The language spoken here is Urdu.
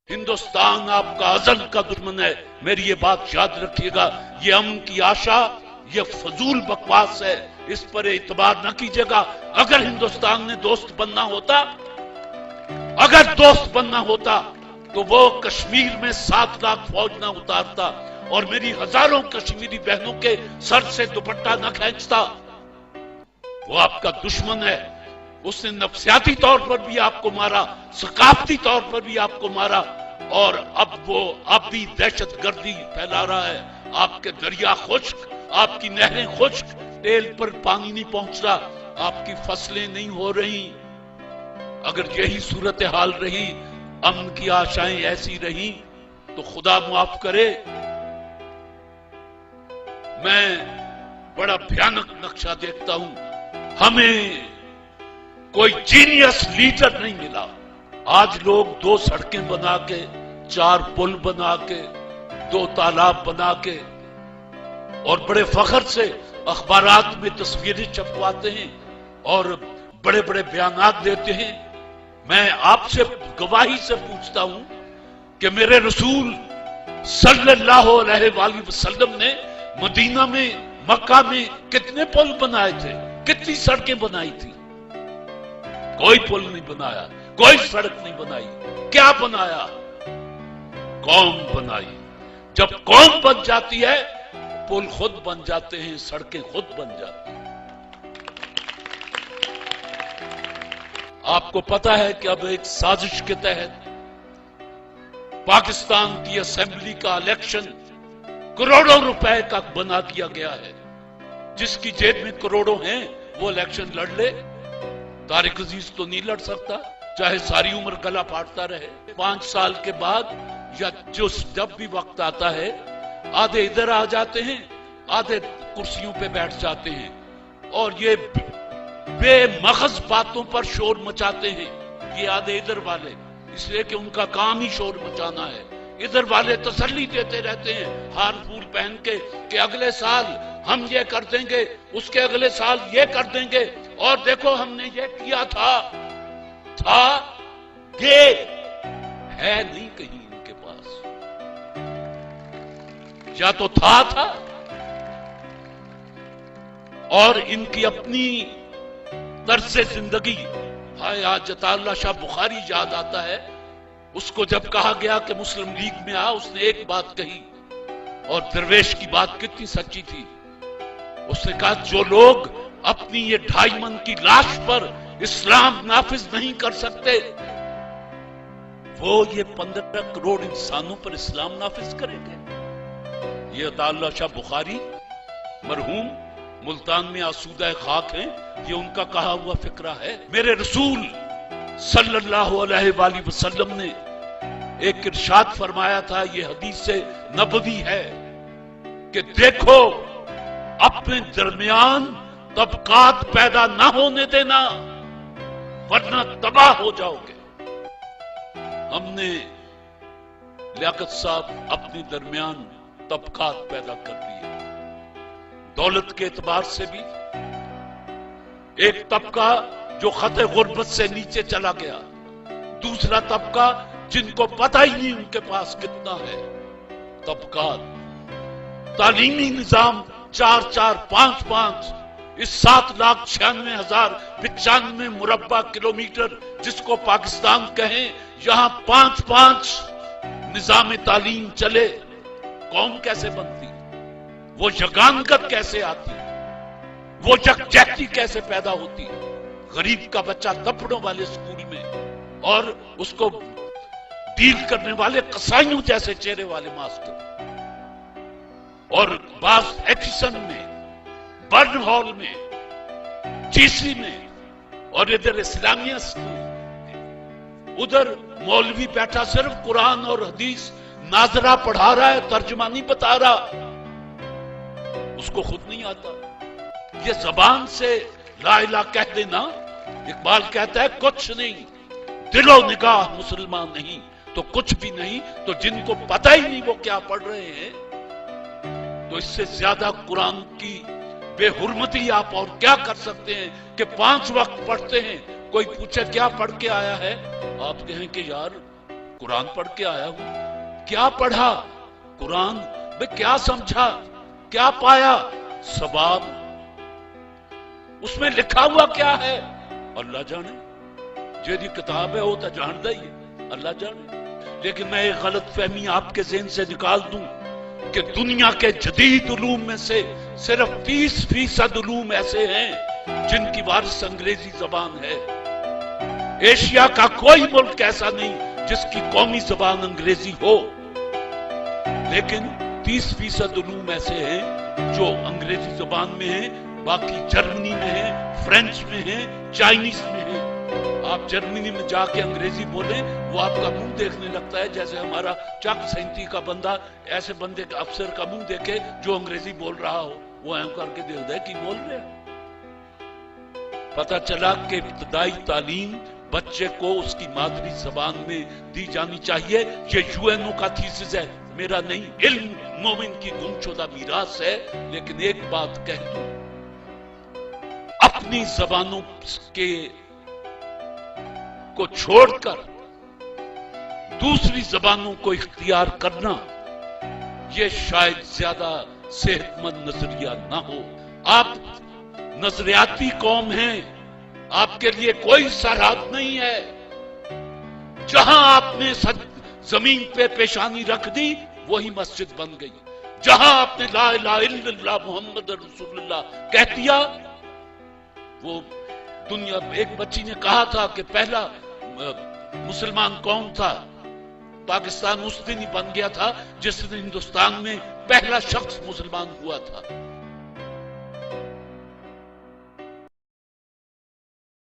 ہندوستان آپ کا ازل کا دشمن ہے، میری یہ بات یاد رکھیے گا۔ یہ امن کی آشا یہ فضول بکواس ہے، اس پر اعتبار نہ کیجیے گا۔ اگر ہندوستان نے دوست بننا ہوتا تو وہ کشمیر میں 7 لاکھ فوج نہ اتارتا اور میری ہزاروں کشمیری بہنوں کے سر سے دوپٹہ نہ کھینچتا۔ وہ آپ کا دشمن ہے، اس نے نفسیاتی طور پر بھی آپ کو مارا، ثقافتی طور پر بھی آپ کو مارا، اور اب بھی دہشت گردی پھیلا رہا ہے۔ آپ کے دریا خشک، آپ کی نہریں خشک، ٹیل پر پانی نہیں پہنچ رہا، آپ کی فصلیں نہیں ہو رہی۔ اگر یہی صورتحال رہی، امن کی آشائیں ایسی رہی، تو خدا معاف کرے میں بڑا بھیانک نقشہ دیکھتا ہوں۔ ہمیں کوئی جینیس لیڈر نہیں ملا۔ آج لوگ 2 سڑکیں بنا کے، 4 پل بنا کے، 2 تالاب بنا کے، اور بڑے فخر سے اخبارات میں تصویریں چھپواتے ہیں اور بڑے بڑے بیانات دیتے ہیں۔ میں آپ سے گواہی سے پوچھتا ہوں کہ میرے رسول صلی اللہ علیہ وآلہ وسلم نے مدینہ میں، مکہ میں کتنے پل بنائے تھے، کتنی سڑکیں بنائی تھی؟ کوئی پل نہیں بنایا، کوئی سڑک نہیں بنائی۔ کیا بنایا؟ قوم بنائی۔ جب قوم بن جاتی ہے، پل خود بن جاتے ہیں، سڑکیں خود بن جاتی ہیں۔ آپ کو پتا ہے کہ اب ایک سازش کے تحت پاکستان کی اسمبلی کا الیکشن کروڑوں روپے کا بنا دیا گیا ہے۔ جس کی جیب میں کروڑوں ہیں وہ الیکشن لڑ لے۔ طارق عزیز تو نہیں لڑ سکتا، چاہے ساری عمر گلا پھاڑتا رہے۔ 5 سال کے بعد یا جب بھی وقت آتا ہے، آدھے ادھر آ جاتے ہیں، آدھے کرسیوں پہ بیٹھ جاتے ہیں اور یہ بے مغز باتوں پر شور مچاتے ہیں۔ یہ آدھے ادھر والے، اس لیے کہ ان کا کام ہی شور مچانا ہے۔ ادھر والے تسلی دیتے رہتے ہیں ہار پھول پہن کے کہ اگلے سال ہم یہ کر دیں گے، اس کے اگلے سال یہ کر دیں گے، اور دیکھو ہم نے یہ کیا تھا یہ ہے نہیں کہیں ان کے پاس، یا تو تھا اور ان کی اپنی طرز زندگی۔ ہائے، آج عطا اللہ شاہ بخاری یاد آتا ہے، اس کو جب کہا گیا کہ مسلم لیگ میں آ، اس نے ایک بات کہی، اور درویش کی بات کتنی سچی تھی۔ اس نے کہا جو لوگ اپنی یہ 2.5 من کی لاش پر اسلام نافذ نہیں کر سکتے، وہ یہ 15 کروڑ انسانوں پر اسلام نافذ کریں گے۔ یہ عطا اللہ شاہ بخاری مرحوم ملتان میں آسودہ خاک ہیں، یہ ان کا کہا ہوا فقرہ ہے۔ میرے رسول صلی اللہ علیہ وآلہ وسلم نے ایک ارشاد فرمایا تھا، یہ حدیث نبوی ہے کہ دیکھو اپنے درمیان طبقات پیدا نہ ہونے دینا ورنہ تباہ ہو جاؤ گے۔ ہم نے لیاقت صاحب اپنے درمیان طبقات پیدا کر لیے، دولت کے اعتبار سے بھی۔ ایک طبقہ جو خط غربت سے نیچے چلا گیا، دوسرا طبقہ جن کو پتہ ہی نہیں ان کے پاس کتنا ہے۔ طبقات، تعلیمی نظام 4-4، 5-5، اس 7,96,095 مربع کلومیٹر جس کو پاکستان کہیں، یہاں 5-5 نظام تعلیم چلے، قوم کیسے بنتی؟ وہ یگانگت کیسے آتی؟ وہ یکجہتی کیسے پیدا ہوتی؟ غریب کا بچہ تپڑوں والے اسکول میں، اور اس کو ڈیل کرنے والے قصائیوں جیسے چہرے والے ماسٹر، اور بعض ایچسن میں، برن ہال میں، جی سی میں، اور ادھر اسلامیہ اسکول، ادھر مولوی بیٹھا صرف قرآن اور حدیث ناظرہ پڑھا رہا ہے، ترجمہ نہیں بتا رہا، اس کو خود نہیں آتا۔ یہ زبان سے لا الہ کہہ دینا، اقبال کہتا ہے کچھ نہیں، دل و نگاہ مسلمان نہیں تو کچھ بھی نہیں۔ تو جن کو پتہ ہی نہیں وہ کیا پڑھ رہے ہیں، تو اس سے زیادہ قرآن کی بے حرمتی آپ اور کیا کر سکتے ہیں کہ 5 وقت پڑھتے ہیں، کوئی پوچھے کیا پڑھ کے آیا ہے، آپ کہیں کہ یار قرآن پڑھ کے آیا ہوں. کیا پڑھا؟ قرآن. میں کیا سمجھا؟ کیا پایا؟ ثواب. اس میں لکھا ہوا کیا ہے؟ اللہ جانے. جیدی کتاب ہے وہ تو جان ہی ہے، اللہ جانے. لیکن میں ایک غلط فہمی آپ کے ذہن سے نکال دوں کہ دنیا کے جدید علوم میں سے صرف 30% علوم ایسے ہیں جن کی وارث انگریزی زبان ہے. ایشیا کا کوئی ملک ایسا نہیں جس کی قومی زبان انگریزی ہو، لیکن 30% علوم ایسے ہیں جو انگریزی زبان میں ہیں، باقی جرمنی میں ہیں، فرینچ میں ہیں، چائنیز میں ہیں. آپ جرمنی میں جا کے انگریزی بولیں، وہ آپ کا منہ دیکھنے لگتا ہے جیسے ہمارا چک 37 کا بندہ ایسے بندے کا افسر کا منہ دیکھے جو انگریزی بول رہا ہو. وہ ایم کر کے دیکھتا ہے کہ بول رہے ہیں. پتہ چلا کہ ابتدائی تعلیم بچے کو اس کی مادری زبان میں دی جانی چاہیے. یہ UN کا تھیسس ہے، میرا نہیں. علم مومن کی گم شدہ میراث ہے. لیکن ایک بات کہہ دوں، اپنی زبانوں کے کو چھوڑ کر دوسری زبانوں کو اختیار کرنا یہ شاید زیادہ صحت مند نظریہ نہ ہو. آپ نظریاتی قوم ہیں، آپ کے لیے کوئی سرحد نہیں ہے. جہاں آپ نے زمین پہ پیشانی رکھ دی وہی مسجد بن گئی. جہاں آپ نے لا الہ الا اللہ محمد رسول اللہ کہہ دیا. وہ دنیا ایک بچی نے کہا تھا کہ پہلا مسلمان کون تھا؟ پاکستان اس دن ہی بن گیا تھا جس دن ہندوستان میں پہلا شخص مسلمان ہوا تھا.